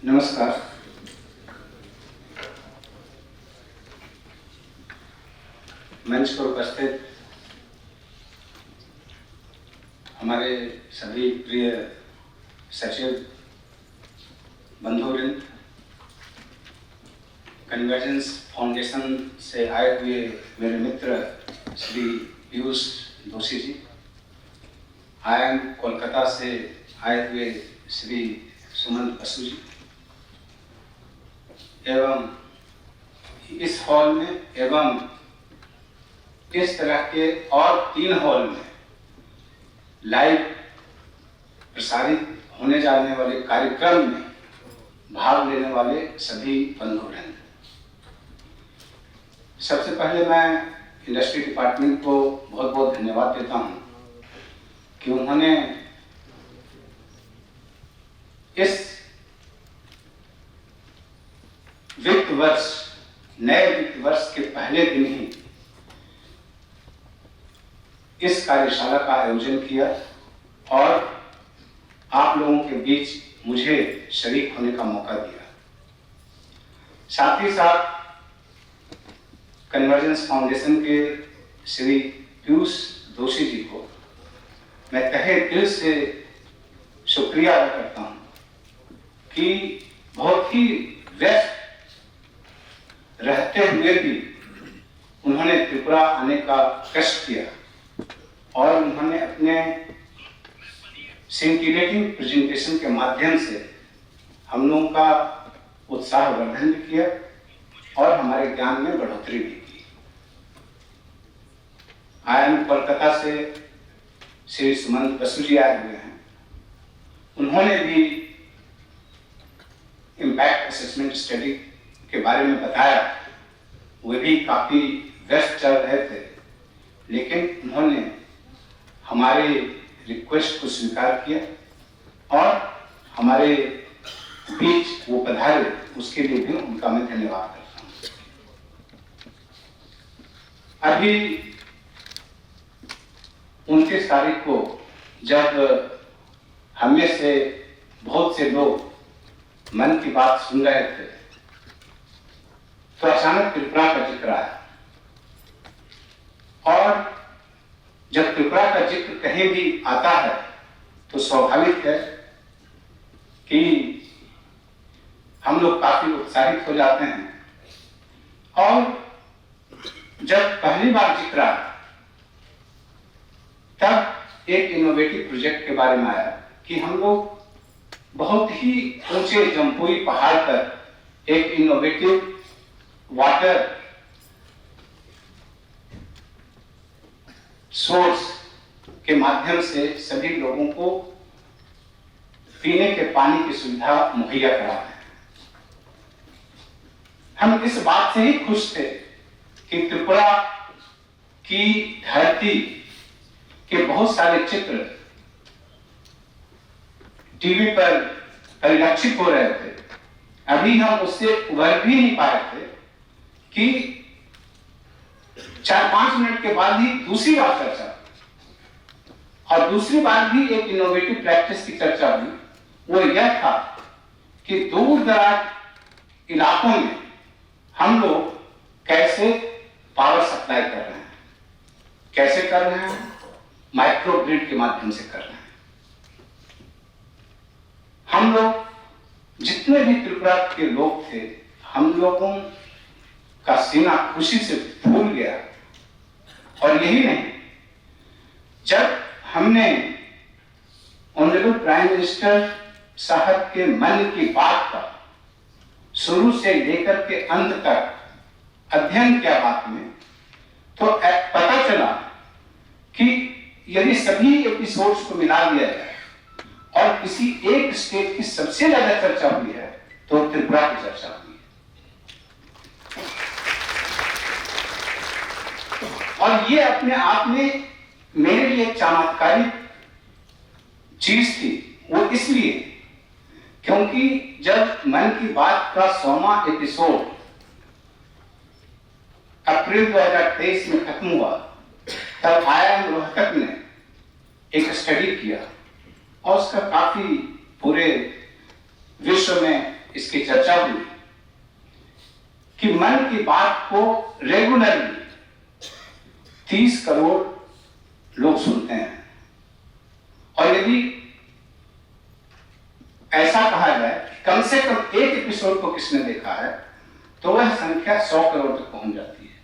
नमस्कार। मंच पर उपस्थित हमारे सभी प्रिय सचिव बंधुवृंद, कन्वर्जेंस फाउंडेशन से आए हुए मेरे मित्र श्री पीयूष दोषी जी, IIM कोलकाता से आए हुए श्री सुमंत बसु जी, एवं इस हॉल में एवं इस तरह के और 3 हॉल में लाइव प्रसारित होने जाने वाले कार्यक्रम में भाग लेने वाले सभी बंधुवृंद, सबसे पहले मैं इंडस्ट्री डिपार्टमेंट को बहुत बहुत धन्यवाद देता हूं कि उन्होंने इस वित्त वर्ष, नए वित्त वर्ष के पहले दिन ही इस कार्यशाला का आयोजन किया और आप लोगों के बीच मुझे शरीक होने का मौका दिया। साथ ही साथ कन्वर्जेंस फाउंडेशन के श्री पीयूष दोषी जी को मैं तहे दिल से शुक्रिया अदा करता हूं कि बहुत ही व्यस्त रहते हुए भी उन्होंने त्रिपुरा आने का कष्ट किया और उन्होंने अपने सिंटिलेटिंग प्रेजेंटेशन के माध्यम से हम लोगों का उत्साहवर्धन भी किया और हमारे ज्ञान में बढ़ोतरी भी की। IIM कोलकाता से श्री सुमंत बसु जी आए हुए हैं, उन्होंने भी इम्पैक्ट असेसमेंट स्टडी के बारे में बताया। वे भी काफी व्यस्त चल रहे थे, लेकिन उन्होंने हमारे रिक्वेस्ट को स्वीकार किया और हमारे बीच वो पधारे, उसके लिए भी उनका मैं धन्यवाद करता हूं। अभी 29 तारीख को जब हमें से बहुत से लोग मन की बात सुन रहे थे तो अचानक त्रिपुरा का जिक्र आया, और जब त्रिपुरा का जिक्र कहीं भी आता है तो स्वाभाविक है कि हम लोग काफी उत्साहित हो जाते हैं। और जब पहली बार जिक्र आया तब एक इनोवेटिव प्रोजेक्ट के बारे में आया कि हम लोग बहुत ही ऊंचे जम्पुई पहाड़ पर एक इनोवेटिव वाटर सोर्स के माध्यम से सभी लोगों को पीने के पानी की सुविधा मुहैया करा रहे हैं। हम इस बात से ही खुश थे कि त्रिपुरा की धरती के बहुत सारे चित्र टीवी पर परिलक्षित हो रहे थे। अभी हम उससे उभर भी नहीं पाए थे कि 4-5 मिनट के बाद ही दूसरी बार चर्चा, और दूसरी बार भी एक इनोवेटिव प्रैक्टिस की चर्चा हुई। वो यह था कि दूर दराज इलाकों में हम लोग कैसे पावर सप्लाई कर रहे हैं, कैसे कर रहे हैं, माइक्रो ग्रिड के माध्यम से कर रहे हैं। हम लोग जितने भी त्रिपुरा के लोग थे, हम लोगों का सीना खुशी से फूल गया। और यही नहीं, जब हमने ऑनरेबल प्राइम मिनिस्टर साहब के मन की बात का शुरू से लेकर के अंत तक अध्ययन किया बात में, तो पता चला कि यदि सभी एपिसोड्स को मिला दिया जाए और किसी एक स्टेट की सबसे ज्यादा चर्चा हुई है तो त्रिपुरा की चर्चा हुई है। और ये अपने आप में मेरे लिए चमत्कारी चीज थी। वो इसलिए क्योंकि जब मन की बात का 100वां एपिसोड अप्रैल 2023 में खत्म हुआ, तब IIM रोहतक ने स्टडी किया और उसका काफी पूरे विश्व में इसकी चर्चा हुई कि मन की बात को रेगुलरली 30 करोड़ लोग सुनते हैं, और यदि ऐसा कहा जाए कम से कम एक एपिसोड को किसने देखा है तो वह संख्या 100 करोड़ तक पहुंच जाती है।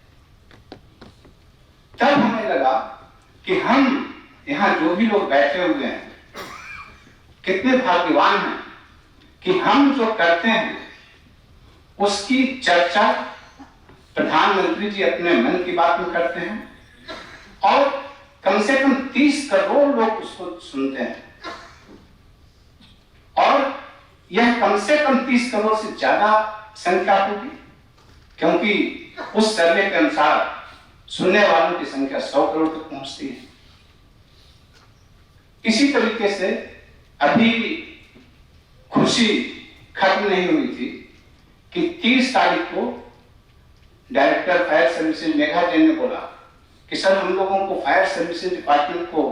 तब हमें लगा कि हम यहां जो भी लोग बैठे हुए हैं कितने भाग्यवान हैं कि हम जो करते हैं उसकी चर्चा प्रधानमंत्री जी अपने मन की बात में करते हैं, और कम से कम 30 करोड़ लोग उसको सुनते हैं, और यह कम से कम 30 करोड़ से ज्यादा संख्या होगी, क्योंकि उस सर्वे के अनुसार सुनने वालों की संख्या 100 करोड़ तक पहुंचती है। इसी तरीके से अभी खुशी खत्म नहीं हुई थी कि 30 तारीख को director fire services Megha Jain ने बोला कि सर हम लोगों को फायर सर्विसेज डिपार्टमेंट को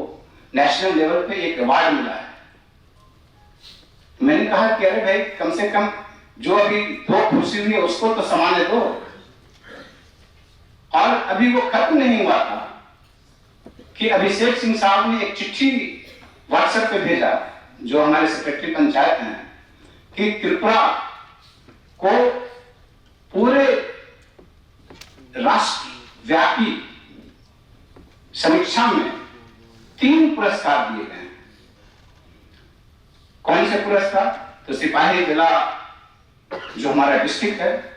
नेशनल लेवल पे एक अवार्ड मिला है। मैंने कहा कि अरे भाई कम से कम जो अभी 2 खुशी हुई है उसको तो सामान्य दो, और अभी वो खत्म नहीं हुआ था कि अभिषेक सिंह साहब ने एक चिट्ठी व्हाट्सएप पे भेजा, जो हमारे सेक्रेटरी पंचायत हैं, कि त्रिपुरा को पूरे राष्ट्रव्यापी समीक्षा में 3 पुरस्कार दिए गए हैं। कौन से पुरस्कार? तो सिपाही जिला जो हमारा डिस्ट्रिक्ट है,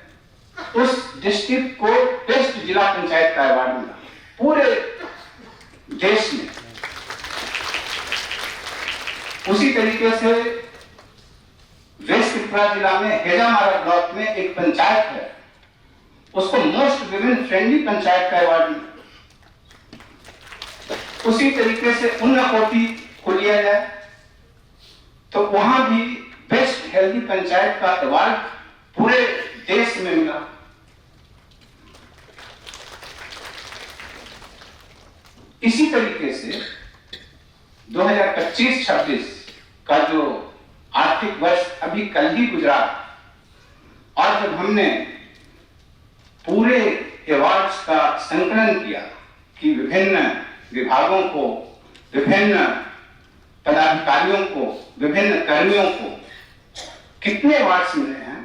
उस डिस्ट्रिक्ट को बेस्ट जिला पंचायत का अवार्ड मिला पूरे देश में। उसी तरीके से वेस्ट त्रिपुरा जिला में हेजामारा ब्लॉक में एक पंचायत है, उसको मोस्ट विमेन फ्रेंडली पंचायत का अवार्ड मिला। उसी तरीके से उन्नकोटी को लिया जाए तो वहां भी बेस्ट हेल्दी पंचायत का अवार्ड पूरे देश में मिला। इसी तरीके से 2025-26 का जो आर्थिक वर्ष अभी कल ही गुजरा, और जब हमने पूरे अवार्ड्स का संकलन किया कि विभिन्न विभागों को, विभिन्न पदाधिकारियों को, विभिन्न कर्मियों को कितने अवार्ड्स मिले हैं,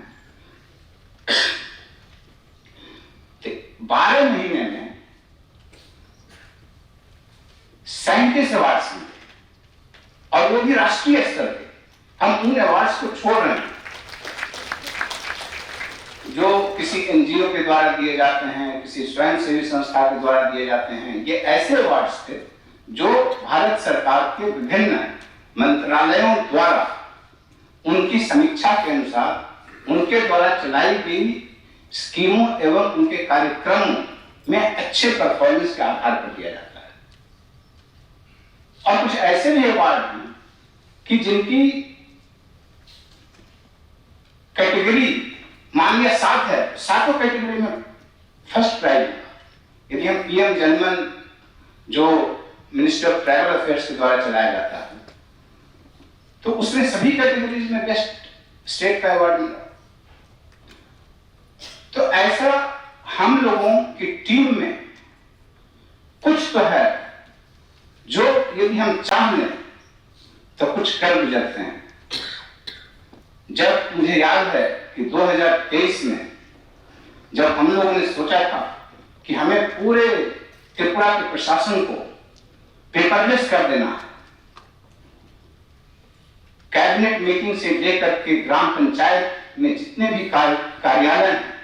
तो 12 महीने में 37 अवार्ड्स मिले, और वो भी राष्ट्रीय स्तर पे। हम उन अवार्ड्स को छोड़ रहे हैं जो किसी एनजीओ के द्वारा दिए जाते हैं, किसी स्वयंसेवी संस्था के द्वारा दिए जाते हैं। ये ऐसे अवार्ड्स थे जो भारत सरकार के विभिन्न मंत्रालयों द्वारा उनकी समीक्षा के अनुसार उनके द्वारा चलाई गई स्कीमों एवं उनके कार्यक्रमों में अच्छे परफॉर्मेंस के आधार पर दिया जाता है। और कुछ ऐसे भी अवार्ड हैं कि जिनकी कैटेगरी मान लिया 7 है, 7 कैटेगरी में फर्स्ट प्राइज मिला। यदि हम पीएम जनमन जो मिनिस्टर ऑफ ट्राइबल अफेयर्स के द्वारा चलाया जाता है, तो उसमें सभी कैटेगरीज में बेस्ट स्टेट का अवार्ड मिला। तो ऐसा हम लोगों की टीम में कुछ तो है जो यदि हम चाह लें तो कुछ कर गुजरते हैं। जब मुझे याद है कि 2023 में जब हम लोगों ने सोचा था कि हमें पूरे त्रिपुरा के प्रशासन को पेपरलेस कर देना है, कैबिनेट मीटिंग से लेकर के ग्राम पंचायत में जितने भी कार्यालय हैं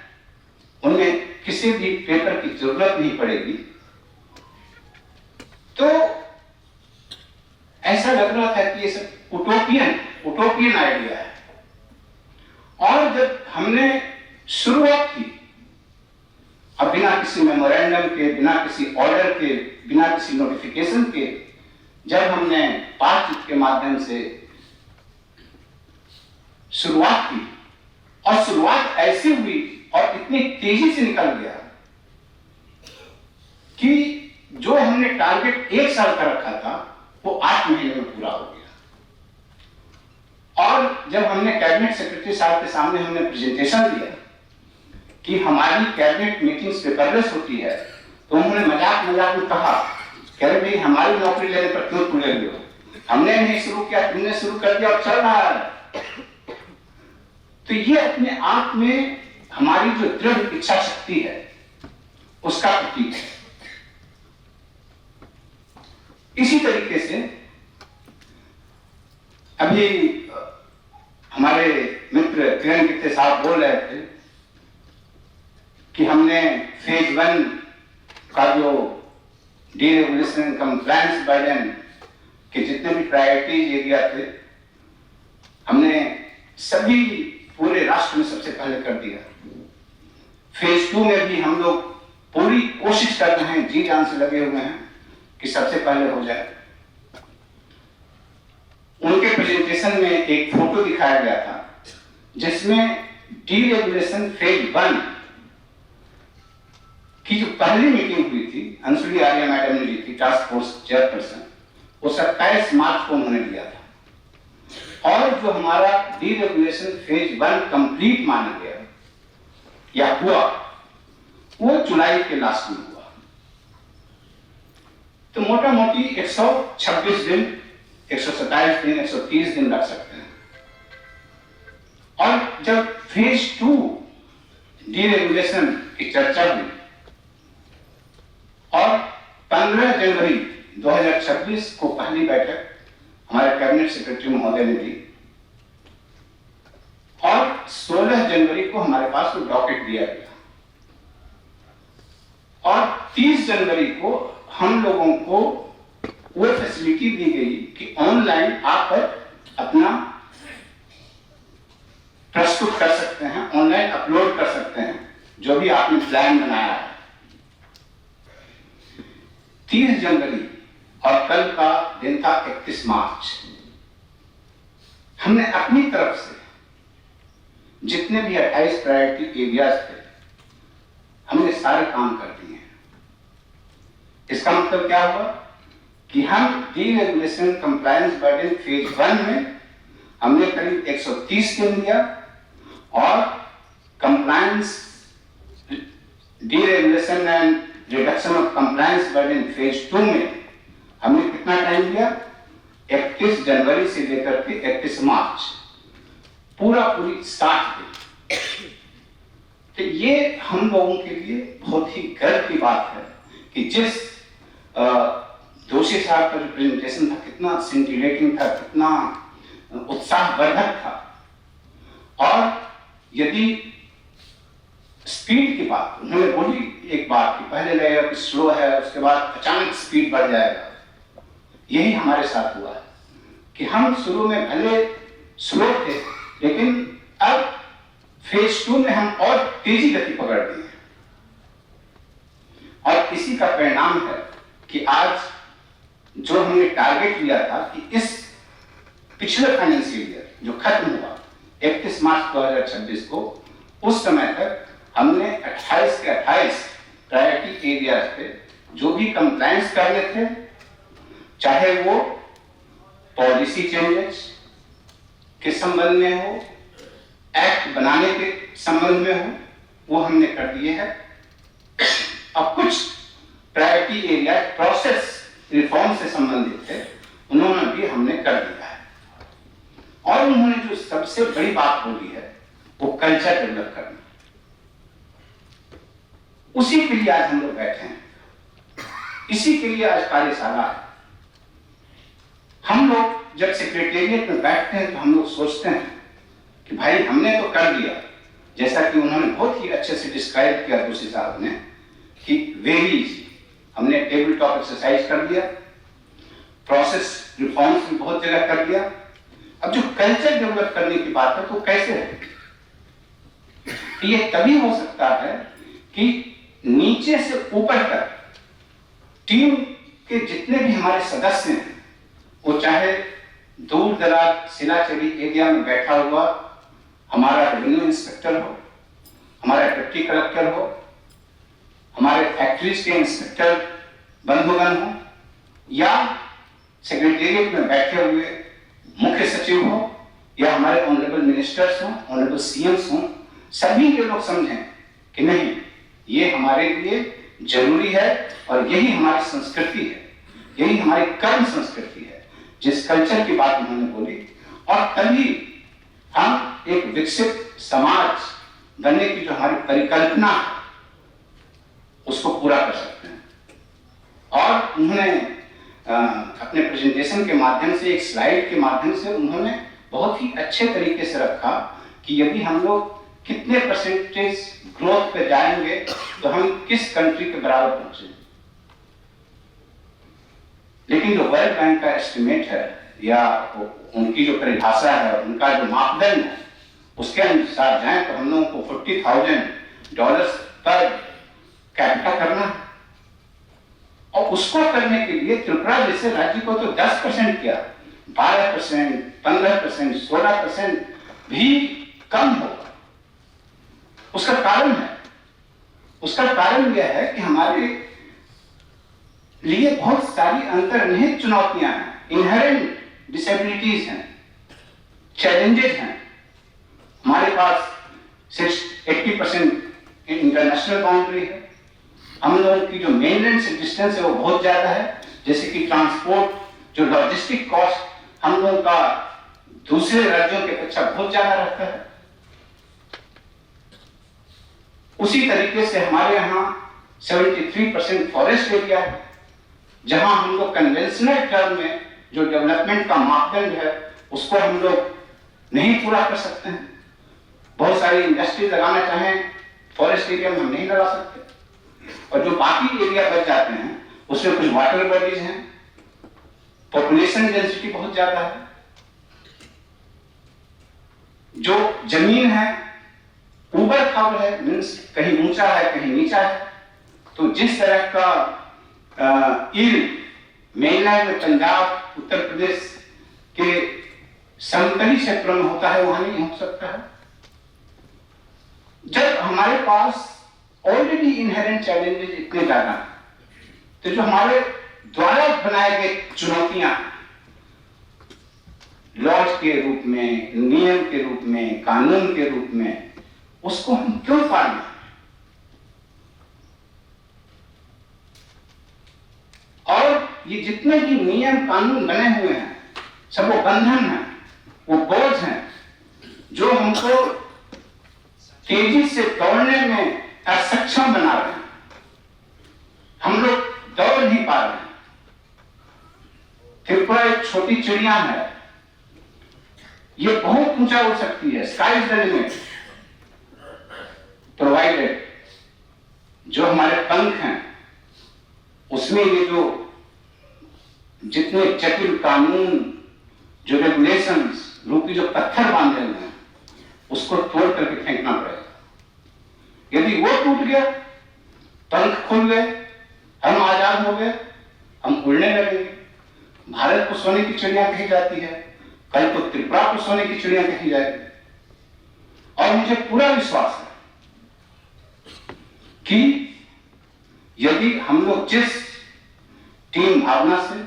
उनमें किसी भी पेपर की जरूरत नहीं पड़ेगी, तो ऐसा लग रहा था कि ये सब उटोपियन आइडिया है। और जब हमने शुरुआत की, अब बिना किसी मेमोरेंडम के, बिना किसी ऑर्डर के, बिना किसी नोटिफिकेशन के, जब हमने बातचीत के माध्यम से शुरुआत की, और शुरुआत ऐसी हुई और इतनी तेजी से निकल गया कि जो हमने टारगेट 1 साल का रखा था वो 8 महीने में पूरा हो गया। और जब हमने कैबिनेट सेक्रेटरी साहब के सामने हमने प्रेजेंटेशन दिया कि हमारी कैबिनेट मीटिंग्स पेपरलेस होती है, तो उन्होंने मजाक मजाक में कहा, कह रहे भाई हमारी नौकरी लेने पर क्यों तुले हुए हो, हमने नहीं शुरू किया, तुमने शुरू कर दिया और चल रहा है। तो ये अपने आप में हमारी जो दृढ़ इच्छा शक्ति है उसका प्रतीक है। इसी तरीके से अभी हमारे मित्र किरण गित्ते साहब बोल रहे थे कि हमने फेज 1 का जो डीरेगुलेशन कंप्लायंस बर्डन के जितने भी प्रायोरिटीज एरिया थे, हमने सभी पूरे राष्ट्र में सबसे पहले कर दिया। फेज 2 में भी हम लोग पूरी कोशिश कर रहे हैं, जी जान से लगे हुए हैं कि सबसे पहले हो जाए। उनके प्रेजेंटेशन में एक फोटो दिखाया गया था जिसमें डीरेगुलेशन फेज 1 की जो पहली मीटिंग हुई थी, अंशुली आर्या मैडम ने ली थी, टास्क फोर्स चेयरपर्सन, वो 27 मार्च को उन्होंने लिया था। और जो हमारा डीरेगुलेशन फेज 1 कंप्लीट माना गया या हुआ, वो जुलाई के लास्ट में हुआ। तो मोटा मोटी 126 दिन, 127 दिन, 130 दिन लग सकते हैं। और जब फेज 2 डीरेगुलेशन की चर्चा हुई और 15 जनवरी 2026 को पहली बैठक हमारे कैबिनेट सेक्रेटरी महोदय ने दी और 16 जनवरी को हमारे पास वो डॉकेट दिया गया और 30 जनवरी को हम लोगों को वो फैसिलिटी दी गई कि ऑनलाइन आप अपना प्रस्तुत कर सकते हैं, ऑनलाइन अपलोड कर सकते हैं जो भी आपने प्लान बनाया है। 30 जनवरी और कल का दिन था 31 मार्च। हमने अपनी तरफ से जितने भी 28 प्रायोरिटी एरियाज थे, हमने सारे काम कर दिए हैं। इसका मतलब क्या हुआ कि हम डीरेगुलेशन कंप्लायंस बर्डन फेज 1 में हमने करीब 130 दिन दिया और compliance deregulation and reduction of compliance burden phase 2 में हमने कितना टाइम दिया, 31 जनवरी से लेकर के 31 मार्च, पूरी 60 दिन। तो ये हम लोगों के लिए बहुत ही गर्व की बात है कि जिस जोशी साहब का जो प्रेजेंटेशन था कितना सिंटिलेटिंग था, कितना उत्साहवर्धक था। और यदि स्पीड की बात उन्होंने बोली एक बात कि पहले लगेगा कि स्लो है, उसके बाद अचानक स्पीड बढ़ जाएगा। यही हमारे साथ हुआ है कि हम शुरू में भले स्लो थे, लेकिन अब फेज 2 में हम और तेजी गति पकड़ दी है। और इसी का परिणाम है कि आज जो हमने टारगेट लिया था कि इस पिछले फाइनेंशियल ईयर जो खत्म हुआ 31 मार्च 2026 को, उस समय तक हमने 28 के 28 प्रायोरिटी एरियाज पे जो भी कंप्लायंस करने थे, चाहे वो पॉलिसी चेंजेस के संबंध में हो, एक्ट बनाने के संबंध में हो, वो हमने कर दिए हैं। अब कुछ प्रायोरिटी एरिया प्रोसेस रिफॉर्म से संबंधित थे, उन्होंने भी हमने कर दिया है। और उन्होंने जो सबसे बड़ी बात बोली है वो कल्चर डेवलप करना, उसी के लिए आज हम लोग बैठे हैं, इसी के लिए आज कार्यशाला है। हम लोग जब सेक्रेटेरिएट में बैठते हैं तो हम लोग सोचते हैं कि भाई हमने तो कर दिया, जैसा कि उन्होंने बहुत ही अच्छे से डिस्क्राइब किया जोशी साहब ने कि वेरी इजी, हमने टेबल टॉप एक्सरसाइज कर दिया, प्रोसेस रिफॉर्म्स भी बहुत जगह कर दिया। अब जो कल्चर डेवलप करने की बात है तो कैसे है? ये तभी हो सकता है कि नीचे से ऊपर तक टीम के जितने भी हमारे सदस्य हैं, वो चाहे दूर दराज सिलाचरी एरिया में बैठा हुआ हमारा रेवेन्यू इंस्पेक्टर हो, हमारा डिप्टी कलेक्टर हो, हमारे फैक्ट्रीज के इंस्पेक्टर बंधुगण हो, या सेक्रेटेरिएट में बैठे हुए मुख्य सचिव हो, या हमारे ऑनरेबल मिनिस्टर्स हों, ऑनरेबल सीएम्स हों, सभी के लोग समझें कि नहीं, ये हमारे लिए जरूरी है और यही हमारी संस्कृति है, यही हमारी कर्म संस्कृति है, जिस कल्चर की बात उन्होंने बोली। और तभी हम एक विकसित समाज बनने की जो हमारी परिकल्पना है उसको पूरा कर सकते हैं। और उन्होंने अपने प्रेजेंटेशन के माध्यम से, एक स्लाइड के माध्यम से उन्होंने बहुत ही अच्छे तरीके से रखा कि यदि हम लोग कितने परसेंटेज ग्रोथ पे जाएंगे तो हम किस कंट्री के बराबर पहुंचे। लेकिन जो वर्ल्ड बैंक का एस्टिमेट है या उनकी जो परिभाषा है, उनका जो मापदंड है, उसके अनुसार जाए तो हम लोगों को $40,000 पर कैपिटा करना है। और उसको करने के लिए त्रिपुरा जैसे राज्य को तो 10% किया, 12%, 15%, 16% भी कम होगा। उसका कारण यह है कि हमारे लिए बहुत सारी अंतर्निहित चुनौतियां हैं, इनहेरेंट डिसेबिलिटीज हैं, चैलेंजेस हैं। हमारे पास 80% इंटरनेशनल बाउंड्री है। हम लोगों की जो मेनलैंड से डिस्टेंस है वो बहुत ज्यादा है, जैसे कि ट्रांसपोर्ट, जो लॉजिस्टिक कॉस्ट हम लोगों का दूसरे राज्यों के अपेक्षा बहुत ज्यादा रहता है। उसी तरीके से हमारे यहाँ 73% फॉरेस्ट एरिया है, जहां हम लोग कन्वेंशनल टर्म में जो डेवलपमेंट का मापदंड है उसको हम लोग नहीं पूरा कर सकते हैं। बहुत सारी इंडस्ट्री लगाना चाहें फॉरेस्ट एरिया में हम नहीं लगा सकते, और जो बाकी एरिया बच जाते हैं उसमें कुछ वाटर बॉडीज हैं, पॉपुलेशन डेंसिटी बहुत ज्यादा है, जो जमीन है ऊबड़ खाबड़ है, मीन्स कहीं ऊंचा है कहीं नीचा है। तो जिस तरह का मेनलैंड में पंजाब, उत्तर प्रदेश के समतली क्षेत्रों में होता है वहां नहीं हो सकता है। जब हमारे पास ऑलरेडी इनहेरेंट चैलेंजेस इतने ज्यादा हैं, तो जो हमारे द्वारा बनाए गए चुनौतियां लॉज के रूप में, नियम के रूप में, कानून के रूप में, उसको हम क्यों पालें? और ये जितने भी नियम कानून बने हुए हैं सब वो बंधन हैं, वो बोझ हैं जो हमको तेजी से दौड़ने में असक्षम बना रहे हैं। हम लोग दौड़ नहीं पा रहे हैं। त्रिपुरा एक छोटी चिड़िया है, ये बहुत ऊंचा उड़ सकती है, sky is the limit, provided जो हमारे पंख हैं उसमें ये जो जितने जटिल कानून, जो रेगुलेशंस रूपी जो पत्थर बांधे हुए हैं उसको तोड़ करके फेंकना पड़ेगा। यदि वो टूट गया, पंख खुल गए, हम आजाद हो गए, हम उड़ने लगेंगे। भारत को सोने की चिड़िया कही जाती है, कल को त्रिपुरा को सोने की चिड़िया कही जाएगी। और मुझे पूरा विश्वास है कि यदि हम लोग जिस टीम भावना से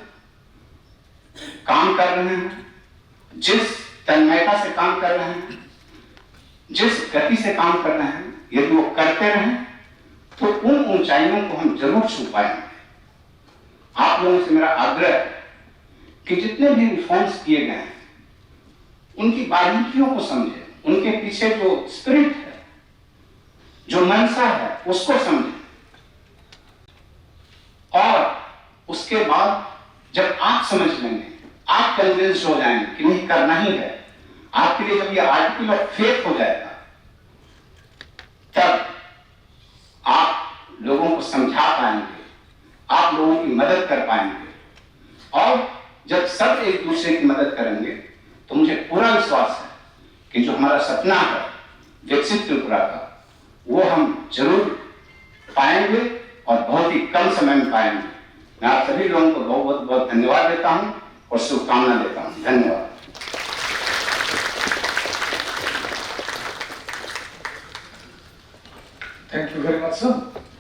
काम कर रहे हैं, जिस तन्मयता से काम कर रहे हैं, जिस गति से काम कर रहे हैं, यदि वो करते रहें तो उन ऊंचाइयों को हम जरूर छू पाएंगे। आप लोगों से मेरा आग्रह है कि जितने भी रिफॉर्म्स किए गए हैं उनकी बारीकियों को समझें, उनके पीछे जो स्पिरिट है, जो मनसा है, उसको समझें। और उसके बाद जब आप समझ लेंगे, आप कन्विंस हो जाएंगे कि नहीं करना ही है, आपके लिए जब ये आर्टिकल ऑफ फेथ हो जाएगा, तब आप लोगों को समझा पाएंगे, आप लोगों की मदद कर पाएंगे। और जब सब एक दूसरे की मदद करेंगे तो मुझे पूरा विश्वास है कि जो हमारा सपना है विकसित त्रिपुरा का, वो हम जरूर पाएंगे और बहुत ही कम समय में पाएंगे। मैं आप सभी लोगों को बहुत बहुत धन्यवाद देता हूं और शुभकामना देता हूं। धन्यवाद। Thank you very much, sir.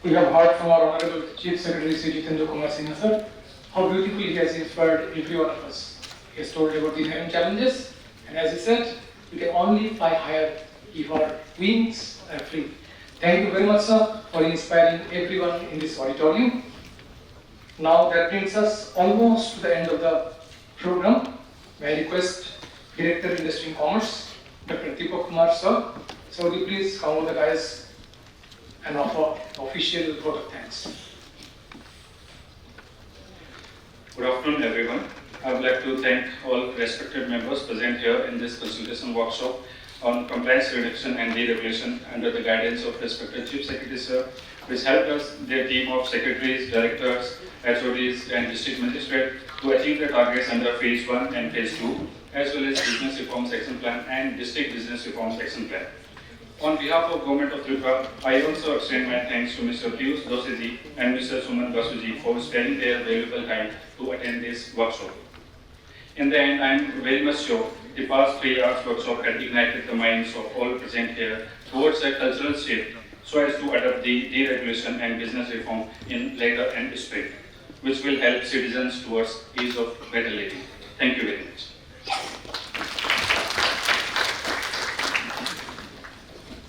We have heard from our Honorable Chief Secretary Sri Jitendra Kumar Sinha, sir, how beautifully he has inspired every one of us. He has told about the inherent challenges And as he said, you can only fly higher if our wings are free. Thank you very much, sir, for inspiring everyone in this auditorium. Now that brings us almost to the end of the program. May I request Director Industry and Commerce, Dr. Deepak Kumar, sir. So would you please come over the dais and offer official vote of thanks. Good afternoon, everyone. I would like to thank all respected members present here in this consultation workshop on compliance reduction and deregulation under the guidance of respected Chief Secretary, sir, which helped us, their team of secretaries, directors, HODs, and district magistrates to achieve the targets under Phase 1 and Phase 2, as well as Business Reforms Action Plan and District Business Reforms Action Plan. On behalf of Government of Tripura, I also extend my thanks to Mr. Piyush Doshi and Mr. Suman Basuji for sparing their valuable time to attend this workshop. In the end, I am very much sure the past 3 hours workshop had ignited the minds of all present here towards a cultural shift so as to adopt the deregulation and business reform in letter and spirit, which will help citizens towards ease of better living. Thank you very much.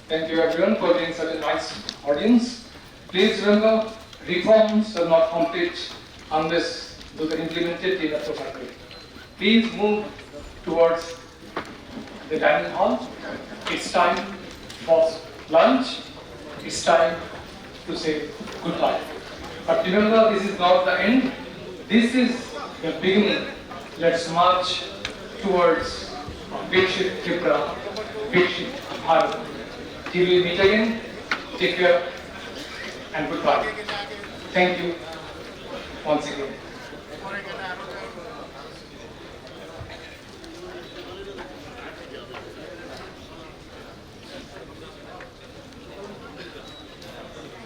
Thank you everyone for being such a nice audience. Please remember, reforms are not complete unless those are implemented in a proper way. Please move towards the dining hall. It's time for lunch. It's time to say goodbye. But remember, this is not the end. This is the beginning. Let's march towards Viksit Tripura, Viksit Bharat. Till we meet again, take care and goodbye. Thank you once again.